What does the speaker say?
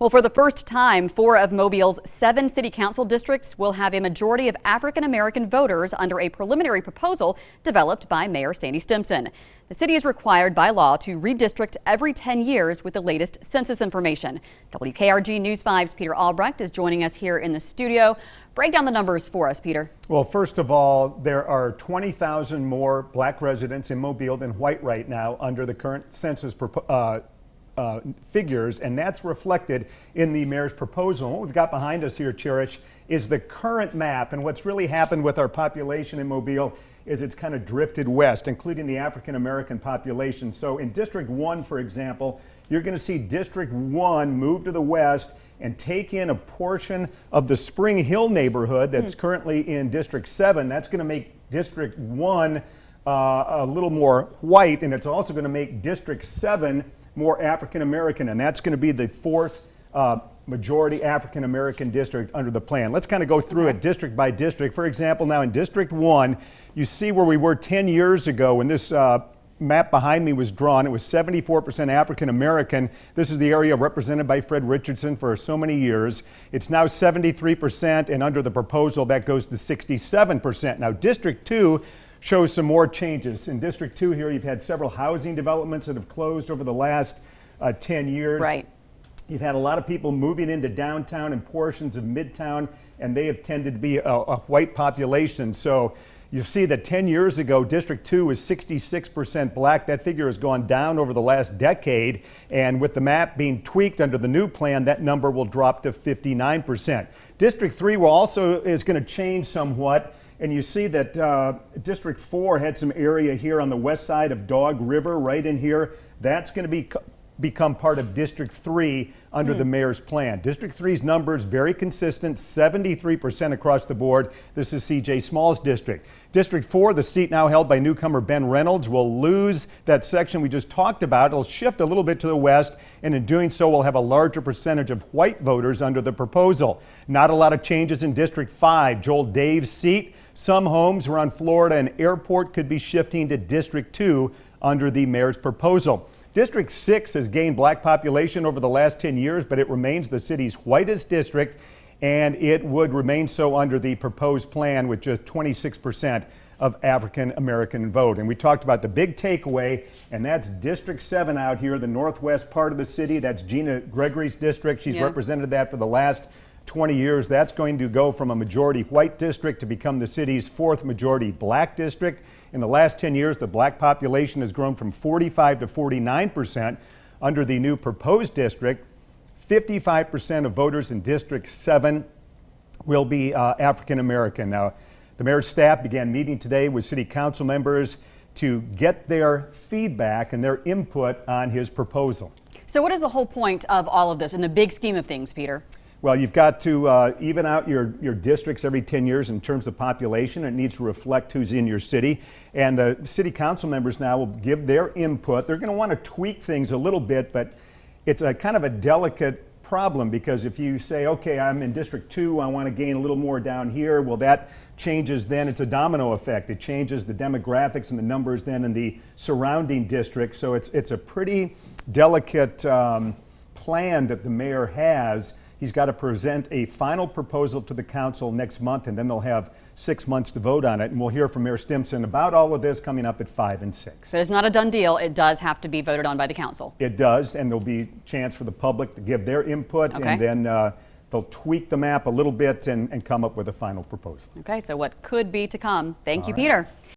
Well, for the first time, 4 of Mobile's 7 city council districts will have a majority of African-American voters under a preliminary proposal developed by Mayor Sandy Stimpson. The city is required by law to redistrict every 10 years with the latest census information. WKRG News 5's Peter Albrecht is joining us here in the studio. Break down the numbers for us, Peter. Well, first of all, there are 20,000 more black residents in Mobile than white right now under the current census figures, and that's reflected in the mayor's proposal. What we've got behind us here, Cherish, is the current map, and what's really happened with our population in Mobile is it's kind of drifted west, including the African-American population. So in District 1, for example, you're going to see District 1 move to the west and take in a portion of the Spring Hill neighborhood that's currently in District 7. That's going to make District 1 a little more white, and it's also going to make District 7 more African-American, and that's going to be the 4th majority African-American district under the plan. Let's kind of go through it district by district. For example, now in District 1, you see where we were 10 years ago when this map behind me was drawn. It was 74% African-American. This is the area represented by Fred Richardson for so many years. It's now 73%, and under the proposal that goes to 67%. Now District 2 shows some more changes. In District 2 here, you've had several housing developments that have closed over the last 10 years. Right. You've had a lot of people moving into downtown and portions of Midtown, and they have tended to be a white population. So you see that 10 years ago, District 2 was 66% black. That figure has gone down over the last decade, and with the map being tweaked under the new plan, that number will drop to 59%. District 3 will also is going to change somewhat. And you see that District 4 had some area here on the west side of Dog River, right in here. That's going to become part of District 3 under the mayor's plan. District 3's numbers very consistent, 73% across the board. This is C.J. Small's district. District 4, the seat now held by newcomer Ben Reynolds, will lose that section we just talked about. It'll shift a little bit to the west, and in doing so, we'll have a larger percentage of white voters under the proposal. Not a lot of changes in District 5, Joel Dave's seat. Some homes around Florida and Airport could be shifting to District 2 under the mayor's proposal. District 6 has gained black population over the last 10 years, but it remains the city's whitest district, and it would remain so under the proposed plan with just 26% of African-American vote. And we talked about the big takeaway, and that's District 7 out here, the northwest part of the city. That's Gina Gregory's district. She's represented that for the last 20 years. That's going to go from a majority white district to become the city's 4th majority black district. In the last 10 years, the black population has grown from 45 to 49%. Under the new proposed district, 55% of voters in District 7 will be African American. Now, the mayor's staff began meeting today with city council members to get their feedback and their input on his proposal. So what is the whole point of all of this in the big scheme of things, Peter? Well, you've got to even out your districts every 10 years in terms of population. It needs to reflect who's in your city. And the city council members now will give their input. They're going to want to tweak things a little bit, but it's a kind of a delicate problem because if you say, okay, I'm in District 2, I want to gain a little more down here, well, that changes then. It's a domino effect. It changes the demographics and the numbers then in the surrounding districts. So it's a pretty delicate plan that the mayor has. He's got to present a final proposal to the council next month, and then they'll have 6 months to vote on it. And we'll hear from Mayor Stimpson about all of this coming up at 5 and 6. But it's not a done deal. It does have to be voted on by the council. It does, and there'll be a chance for the public to give their input, and then they'll tweak the map a little bit and come up with a final proposal. Okay, so what could be to come. Thank you, Peter.